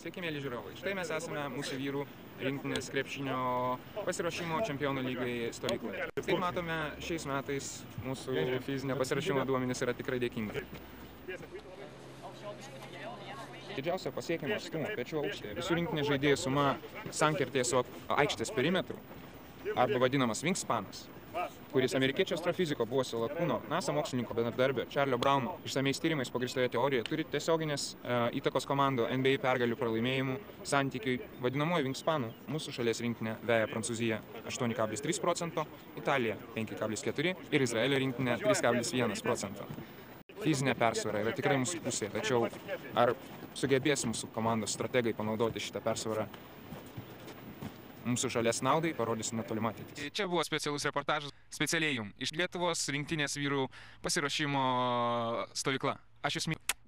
Sveiki, mėly žiūrovai. Štai mes esame mūsų vyrų rinktinės krepšinio pasiruošimo čempionų lygai stovykloje. Kaip matome, šiais metais mūsų fizinio pasiruošimo duomenys yra tikrai dėkingi. Didžiausia pasiekiama atstumo pečių aukštė. Visų rinktinės žaidėjų suma sankirtėje su aikštės perimetru, arba vadinamas wingspanas, kuris amerikiečio astrofiziko buvusio Lakūno NASA mokslininko bendradarbio Charlio Brauno išsamiais tyrimais pagrįstoje teorijoje turi tiesioginės įtakos komandų NBA pergalių pralaimėjimų santykiui. Vadinamuoju wingspanu mūsų šalies rinktinė veja Prancūzija 8,3%, Italija 5,4% ir Izraelio rinktinė 3,1%. Fizinė persvara yra tikrai mūsų pusėje, tačiau ar sugebės mūsų komandos strategai panaudoti šitą persvarą mūsų šalies naudai, parodys netolima ateitis. Čia buvo specialus reportažas specialiai jums iš Lietuvos rinktinės vyrų pasiruošimo stovykla. Aš jūs myliu.